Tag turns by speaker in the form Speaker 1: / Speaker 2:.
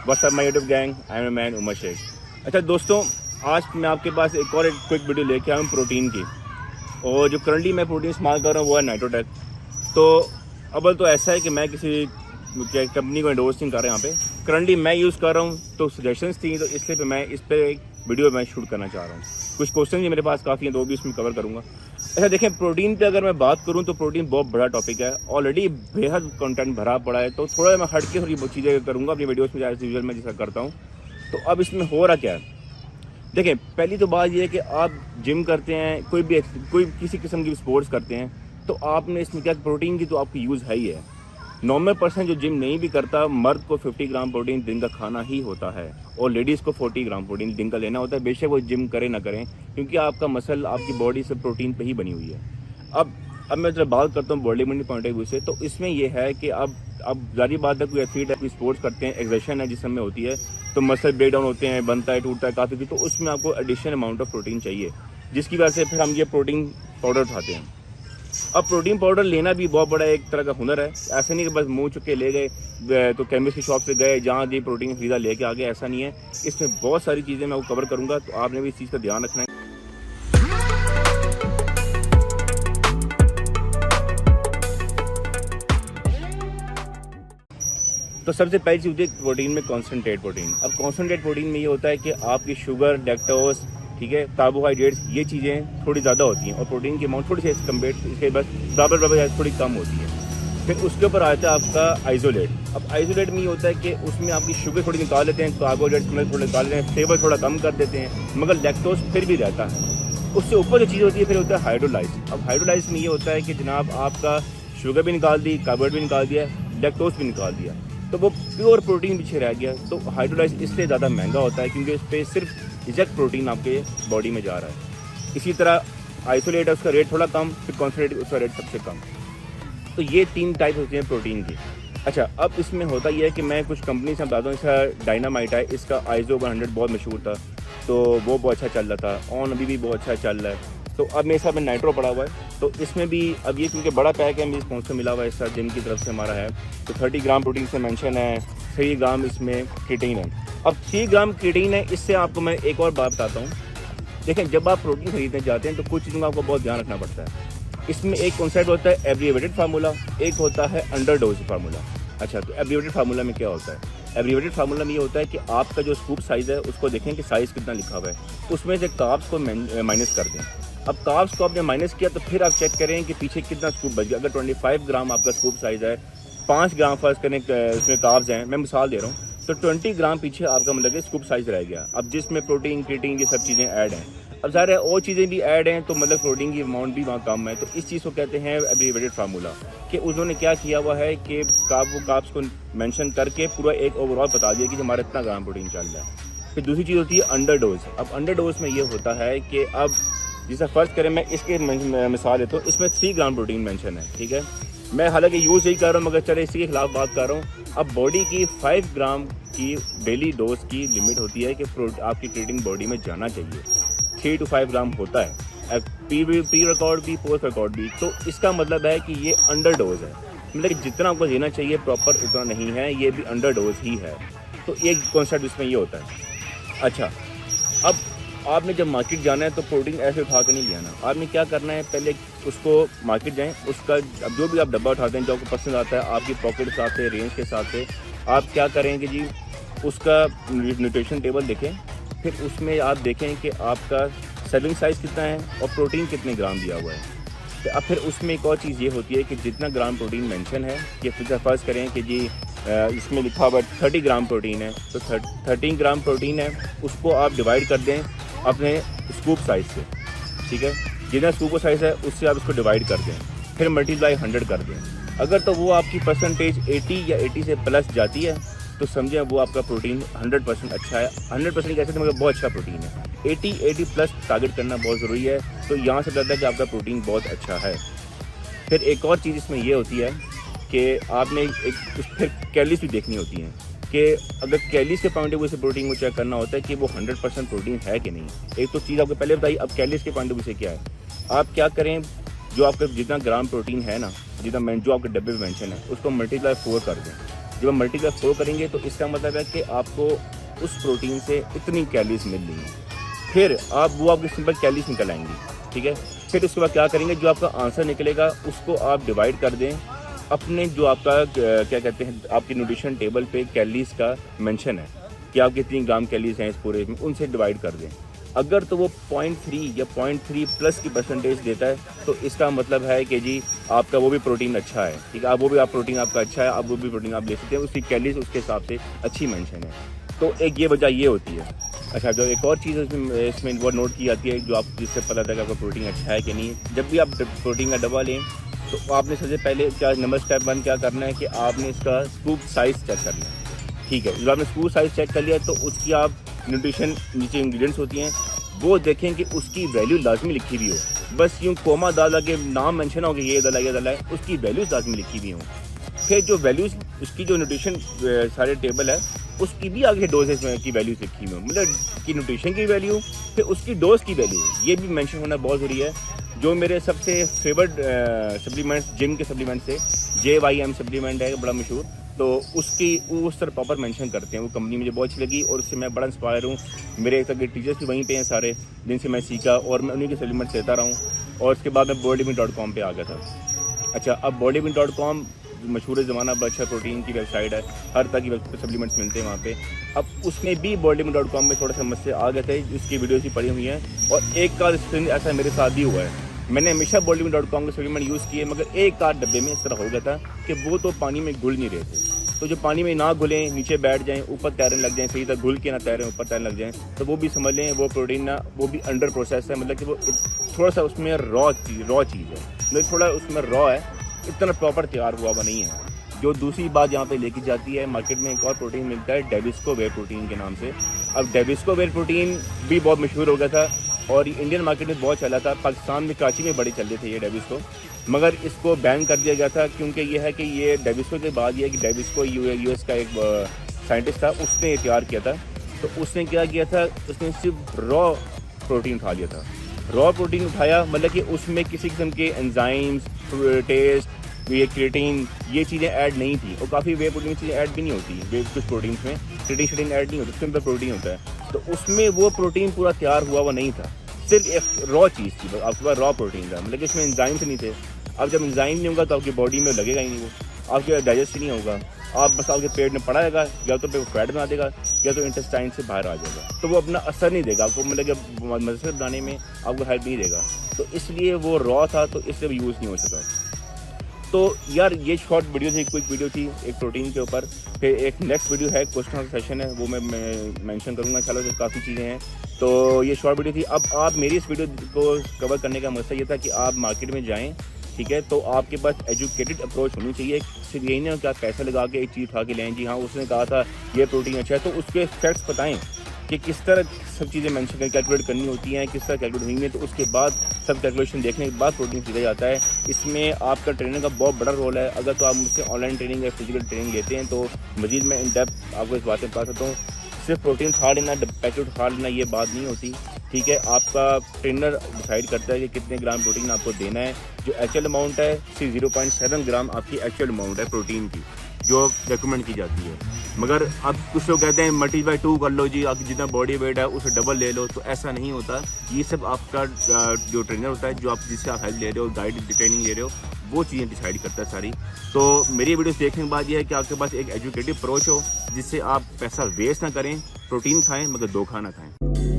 Speaker 1: WhatsApp my YouTube gang, I am man Umar Shaikh. अच्छा दोस्तों, आज मैं आपके पास एक क्विक वीडियो लेके आया हूँ प्रोटीन की। और जो करंटली मैं प्रोटीन इस्तेमाल कर रहा हूँ वो है नाइट्रोटेक। तो अव्वल तो ऐसा है कि मैं किसी कंपनी को एंडोर्स नहीं कर रहा, यहाँ पे करंटली मैं यूज़ कर रहा हूँ। तो सजेशंस थी, तो इसलिए पे मैं इस पर एक वीडियो मैं शूट करना चाह रहा हूँ। कुछ क्वेश्चन भी मेरे पास काफ़ी हैं, तो भी उसमें कवर करूँगा। अच्छा देखें, प्रोटीन पे अगर मैं बात करूँ तो प्रोटीन बहुत बड़ा टॉपिक है, ऑलरेडी बेहद कंटेंट भरा पड़ा है। तो थोड़ा मैं हट के थोड़ी चीज़ें करूँगा अपनी वीडियोज़ में, एज यूजुअल मैं जैसा करता हूँ। तो अब इसमें हो रहा क्या है, देखें पहली तो बात यह है कि आप जिम करते हैं, कोई किसी किस्म की स्पोर्ट्स करते हैं, तो आपने इसमें क्या प्रोटीन की तो आपकी यूज़ है ही है। नॉर्मल पर्सन जो जिम नहीं भी करता, मर्द को 50 ग्राम प्रोटीन दिन का खाना ही होता है, और लेडीज़ को 40 ग्राम प्रोटीन दिन का लेना होता है, बेशक वो जिम करें ना करें, क्योंकि आपका मसल आपकी बॉडी से प्रोटीन पे ही बनी हुई है। अब मैं जब बात करता हूँ body building point of view से, तो इसमें यह है कि अब जारी बात है, कोई एथलीट है, कोई स्पोर्ट्स करते हैं, एक्सरसाइज है जिसमें होती है, तो मसल ब्रेक डाउन होते हैं, बनता है, टूटता है काफ़ी कुछ, तो उसमें आपको एडिशनल अमाउंट ऑफ प्रोटीन चाहिए, जिसकी वजह से फिर हम ये प्रोटीन पाउडर उठाते हैं। अब प्रोटीन पाउडर लेना भी बहुत बड़ा एक तरह का हुनर है। ऐसा नहीं कि बस मुंह चुके ले गए, तो केमिस्ट की शॉप से गए, जहाँ दी प्रोटीन खरीदा लेके आ गए, ऐसा नहीं है। इसमें बहुत सारी चीज़ें मैं वो कवर करूँगा, तो आपने भी इस चीज़ का ध्यान रखना है। तो सबसे पहली चीज़ होती है प्रोटीन में कॉन्सेंट्रेट प्रोटीन। अब कॉन्सेंट्रेट प्रोटीन में ये होता है कि आपकी शुगर, लैक्टोज, ठीक है, कार्बोहाइड्रेट्स, ये चीज़ें थोड़ी ज़्यादा होती हैं, और प्रोटीन की अमाउंट थोड़ी सी कम्पेयर इसके बस बराबर थोड़ी कम होती है। फिर उसके ऊपर आता है आपका आइसोलेट। अब आइसोलेट में ये होता है कि उसमें आपकी शुगर थोड़ी निकाल लेते हैं, कार्बोहाइड्रेट्स में थोड़ा निकाल लेते हैं, फ्लेवर थोड़ा कम कर देते हैं, मगर लैक्टोज फिर भी रहता है। उससे ऊपर जो चीज़ होती है फिर होता है हाइड्रोलाइज। अब हाइड्रोलाइज में ये होता है कि जनाब आपका शुगर भी निकाल दी, कार्बोहाइड्रेट भी निकाल दिया, लैक्टोज भी निकाल दिया, तो वो प्योर प्रोटीन पीछे रह गया। तो हाइड्रोलाइज इसलिए ज़्यादा महंगा होता है, क्योंकि इस पर सिर्फ इजेक्ट प्रोटीन आपके बॉडी में जा रहा है। इसी तरह आइसोलेट है, उसका रेट थोड़ा कम, फिर कॉन्सेंट्रेट उसका रेट सबसे कम। तो ये 3 टाइप होते हैं प्रोटीन की। अच्छा, अब इसमें होता यह है कि मैं कुछ कंपनी से बताता हूँ। इसका डायनामाइट है, इसका आइजो 100 बहुत मशहूर था, तो वो बहुत अच्छा चल रहा था, ऑन अभी भी बहुत अच्छा चल रहा है। तो अब मेरे साथ में नाइट्रो पड़ा हुआ है, तो इसमें भी अब ये क्योंकि बड़ा पैक है, मेरे स्पॉन्सर मिला हुआ है, इसका जिम की तरफ से हमारा है, तो 30 ग्राम प्रोटीन से मेंशन है, 3 ग्राम इसमें क्रिएटिन है। अब 3 ग्राम क्रिएटिन है, इससे आपको मैं एक और बात बताता हूँ। देखें, जब आप प्रोटीन खरीदने जाते हैं तो कुछ चीज़ों का आपको बहुत ध्यान रखना पड़ता है। इसमें एक कॉन्सेप्ट होता है एब्रिवेटेड फार्मूला, एक होता है अंडरडोज फार्मूला। अच्छा, तो एब्रिवेटेड फार्मूला में क्या होता है? एब्रिवेटेड फार्मूला में ये होता है कि आपका जो स्कूप साइज़ है उसको देखें कि साइज़ कितना लिखा हुआ है, उसमें से कार्ब्स को माइनस कर दें। अब कार्ब्स को आपने माइनस किया तो फिर आप चेक करें कि पीछे कितना स्कूप बच गया। अगर 25 ग्राम आपका स्कूप साइज़ है, 5 ग्राम फर्ज करें उसमें कार्ब्स हैं, मैं मिसाल दे रहा हूँ, तो 20 ग्राम पीछे आपका मतलब स्कूप साइज़ रह गया। अब जिसमें प्रोटीन, क्रिएटिन, ये सब चीज़ें ऐड हैं, अब ज़ाहिर है और चीज़ें भी ऐड हैं, तो मतलब प्रोटीन की अमाउंट भी वहाँ कम है। तो इस चीज़ को कहते हैं एब्रिवेटेड फार्मूला, कि उन्होंने क्या किया हुआ है कि कार्ब्स को मेंशन करके पूरा एक ओवरऑल बता दिया कि हमारा इतना ग्राम प्रोटीन चल रहा है। फिर दूसरी चीज़ होती है अंडरडोज। अब अंडरडोज में ये होता है कि अब जैसा फ़र्ज़ करें, मैं इसके मिसाल लेता हूँ, इसमें 3 ग्राम प्रोटीन मेंशन है, ठीक है। मैं हालांकि यूज़ नहीं कर रहा हूँ, मगर चले इसी के खिलाफ बात कर रहा हूँ। अब बॉडी की 5 ग्राम की डेली डोज की लिमिट होती है कि आपकी क्रिएटिन बॉडी में जाना चाहिए। 3 to 5 ग्राम होता है, प्री रिकॉर्ड भी, पोस्ट रिकॉर्ड भी। तो इसका मतलब है कि ये अंडर डोज है, मतलब कि जितना आपको लेना चाहिए प्रॉपर उतना नहीं है, ये भी अंडर डोज ही है। तो एक कॉन्सेप्ट इसमें ये होता है। अच्छा, अब आपने जब मार्केट जाना है तो प्रोटीन ऐसे उठा कर नहीं ले आना। आपने क्या करना है, पहले उसको मार्केट जाएं, उसका अब जो भी आप डब्बा उठाते हैं जो आपको पसंद आता है, आपकी पॉकेट के साथ से, रेंज के साथ से, आप क्या करेंगे जी, उसका न्यूट्रिशन टेबल देखें, फिर उसमें आप देखें कि आपका सर्विंग साइज़ कितना है और प्रोटीन कितने ग्राम दिया हुआ है। तो अब फिर उसमें एक और चीज़ ये होती है कि जितना ग्राम प्रोटीन मेंशन है, कि फिर फ़र्ज़ करें कि जी इसमें लिखा हुआ 30 ग्राम प्रोटीन है, तो 13 ग्राम प्रोटीन है, उसको आप डिवाइड कर दें अपने स्कूप साइज़ से, ठीक है। जितना स्कूप साइज़ है उससे आप इसको डिवाइड कर दें, फिर मल्टीप्लाई 100 कर दें। अगर तो वो आपकी परसेंटेज 80 या 80 से प्लस जाती है, तो समझें वो आपका प्रोटीन 100% अच्छा है। 100% कैसे, तो मगर बहुत अच्छा प्रोटीन है। 80 प्लस टारगेट करना बहुत ज़रूरी है। तो यहाँ से लगता है कि आपका प्रोटीन बहुत अच्छा है। फिर एक और चीज़ इसमें ये होती है कि आपने फिर कैलोरीज भी देखनी होती हैं, कि अगर कैलोरीज के पॉइंट ऑफ व्यू से प्रोटीन को चेक करना होता है कि वो 100% प्रोटीन है कि नहीं। एक तो चीज़ आपको पहले बताई, अब कैलोरीज के पॉइंट ऑफ व्यू से क्या है, आप क्या करें, जो आपका जितना ग्राम प्रोटीन है ना, जितना जो आपके डब्बे में मेंशन है, उसको मल्टीप्लाई 4 कर दें। जब आप मल्टीप्लाई 4 करेंगे तो इसका मतलब है कि आपको उस प्रोटीन से इतनी कैलोरीज मिल रही हैं। फिर आप वो आपकी सिंपल कैलोरीज निकल आएंगी, ठीक है। फिर उसके बाद क्या करेंगे, जो आपका आंसर निकलेगा उसको आप डिवाइड कर दें अपने जो आपका क्या कहते हैं आपकी न्यूट्रिशन टेबल पे कैलोरीज का मेंशन है कि आप कितनी ग्राम कैलोरीज हैं इस पूरे में, उनसे डिवाइड कर दें। अगर तो वो 0.3 या 0.3 प्लस की परसेंटेज देता है तो इसका मतलब है कि जी आपका वो भी प्रोटीन अच्छा है, ठीक है। आप वो भी प्रोटीन आपका अच्छा है, आप वो भी प्रोटीन आप ले सकते हैं, उसकी कैलोरीज उसके हिसाब से अच्छी मेंशन है। तो एक ये वजह ये होती है। अच्छा, जो एक और चीज़ इसमें वो नोट की जाती है जो आप जिससे पता लगता है कि आपका प्रोटीन अच्छा है कि नहीं। जब भी आप प्रोटीन का डब्बा लें तो आपने सबसे पहले क्या नंबर स्टेप 1 क्या करना है कि आपने इसका स्कूप साइज़ चेक करना है, ठीक है। जब आपने स्कूप साइज़ चेक कर लिया तो उसकी आप न्यूट्रिशन नीचे इंग्रेडिएंट्स होती हैं वो देखें कि उसकी वैल्यू लाजमी लिखी हुई हो। बस यूँ कोमा डाला के नाम मेंशन हो कि ये डाला है, उसकी वैल्यूज़ लाजमी लिखी हुई हों। फिर जो वैल्यूज़ उसकी जो न्यूट्रिशन सारे टेबल है उसकी भी आगे डोजेज में की वैल्यूज़ लिखी हुई हों, मतलब कि न्यूट्रिशन की वैल्यू फिर उसकी डोज की वैल्यू ये भी मेंशन होना बहुत ज़रूरी है। जो मेरे सबसे फेवरेट सप्लीमेंट्स जिम के सप्लीमेंट्स से JYM सप्लीमेंट है बड़ा मशहूर, तो उसकी उस तरह प्रॉपर मेंशन करते हैं। वो कंपनी मुझे बहुत अच्छी लगी और उससे मैं बड़ा इंस्पायर हूँ। मेरे तक टीचर्स भी वहीं पे हैं सारे जिनसे मैं सीखा और मैं उन्हीं के सप्लीमेंट्स लेता रहा हूँ। और उसके बाद मैं bodybuilding.com पे आ गया था। अच्छा, अब bodybuilding.com मशहूर ज़माना अच्छा प्रोटीन की वेबसाइट है, हर तरह की सप्लीमेंट्स मिलते हैं वहाँ पे। अब उसमें भी bodybuilding.com में थोड़ा सा मसले आ गए थे, उसकी वीडियोज़ भी पड़ी हुई हैं और एक का ऐसा मेरे साथ भी हुआ है। मैंने हमेशा bodybuilding.com के सप्लीमेंट यूज़ किए मगर एक आध डब्बे में इस तरह हो गया था कि वो तो पानी में घुल नहीं रहे थे। तो जो पानी में ना घुलें, नीचे बैठ जाएं, ऊपर तैरने लग जाएं, सही तरह घुल के ना तैरें, ऊपर तैरने लग जाएं, तो वो भी समझ लें वो प्रोटीन ना वो भी अंडर प्रोसेस है, मतलब कि वो थोड़ा सा उसमें रॉ चीज़ है, मतलब थोड़ा उसमें रॉ है, इतना प्रॉपर तैयार हुआ हुआ नहीं है। जो दूसरी बात यहाँ पे लेके जाती है, मार्केट में एक और प्रोटीन मिलता है डेविस्को वे प्रोटीन के नाम से। अब डेविस्को वे प्रोटीन भी बहुत मशहूर हो गया था और इंडियन मार्केट में बहुत चला था। पाकिस्तान में कराची में बड़े चलते थे ये डेविस्को, मगर इसको बैन कर दिया गया था क्योंकि ये है कि ये डेविस्को के बाद ये कि डेविस्को US का एक साइंटिस्ट था, उसने तैयार किया था। तो उसने क्या किया था, उसने सिर्फ रॉ प्रोटीन उठा लिया था। रॉ प्रोटीन उठाया मतलब कि उसमें किसी किस्म के एंजाइम्स, टेस्ट, ये क्रिएटिन ये चीज़ें ऐड नहीं थी और काफ़ी वे प्रोटीन चीज़ें ऐड भी नहीं होती। वे कुछ प्रोटीन्स में क्रिएटिन ऐड नहीं होती, उसमें प्रोटीन होता है। तो उसमें वो प्रोटीन पूरा तैयार हुआ हुआ नहीं था, सिर्फ एक रॉ चीज़ थी, आपके पास रॉ प्रोटीन था, मतलब कि इसमें एंजाइम्स नहीं थे। अब जब एंजाइम नहीं होगा तो आपकी बॉडी में लगेगा ही नहीं, वो आपके डाइजेस्ट ही नहीं होगा, आप बस आपके पेट में पड़ा रहेगा, या तो पे फैट बना देगा या तो इंटेस्टाइन से बाहर आ जाएगा, तो वो अपना असर नहीं देगा आपको, मतलब कि मसल बनाने में आपको हेल्प नहीं देगा। तो इसलिए वो रॉ था, तो इसलिए यूज़ नहीं हो सका। तो यार ये शॉर्ट वीडियो थी, क्विक वीडियो थी एक प्रोटीन के ऊपर। फिर एक नेक्स्ट वीडियो है, क्वेश्चन सेशन है, वो मैं मेंशन करूँगा। चलो तो काफ़ी चीज़ें हैं, तो ये शॉर्ट वीडियो थी। अब आप मेरी इस वीडियो को कवर करने का मकसद ये था कि आप मार्केट में जाएँ, ठीक है, तो आपके पास एजुकेटेड अप्रोच होनी चाहिए। सिर्फ यही नहीं कि आप पैसा लगा के एक चीज़ उठा के लें, जी हाँ उसने कहा था ये प्रोटीन अच्छा है, तो उसके फैक्ट्स बताएं कि किस तरह सब चीज़ें मेंशन कैलकुलेट करनी होती हैं, किस तरह कैलकुलेट होंगी, तो उसके बाद सब कैलकुलेशन देखने के बाद प्रोटीन खरीदा जाता है। इसमें आपका ट्रेनर का बहुत बड़ा रोल है। अगर तो आप मुझसे ऑनलाइन ट्रेनिंग या फिजिकल ट्रेनिंग लेते हैं तो मजीद मैं इन डेप्थ आपको इस बात में बता सकता हूँ। सिर्फ प्रोटीन खा लेना, पैकेट खा लेना ये बात नहीं होती, ठीक है। आपका ट्रेनर डिसाइड करता है कि कितने ग्राम प्रोटीन आपको देना है। जो एक्चुअल अमाउंट है सिर्फ 0.7 ग्राम आपकी एक्चुअल अमाउंट है प्रोटीन की जो रिकमेंड की जाती है। मगर अब कुछ लोग कहते हैं मल्टीप्लाई 2 कर लो जी, आपकी जितना बॉडी वेट है उसे डबल ले लो, तो ऐसा नहीं होता। ये सब आपका जो ट्रेनर होता है, जो आप जिससे आप हेल्प ले रहे हो, गाइड ट्रेनिंग ले रहे हो, वो चीज़ें डिसाइड करता है सारी। तो मेरी वीडियोस देखने के बाद ये है कि आपके पास एक एजुकेटिव अप्रोच हो जिससे आप पैसा वेस्ट ना करें, प्रोटीन खाएं मगर धोखा ना खाएं।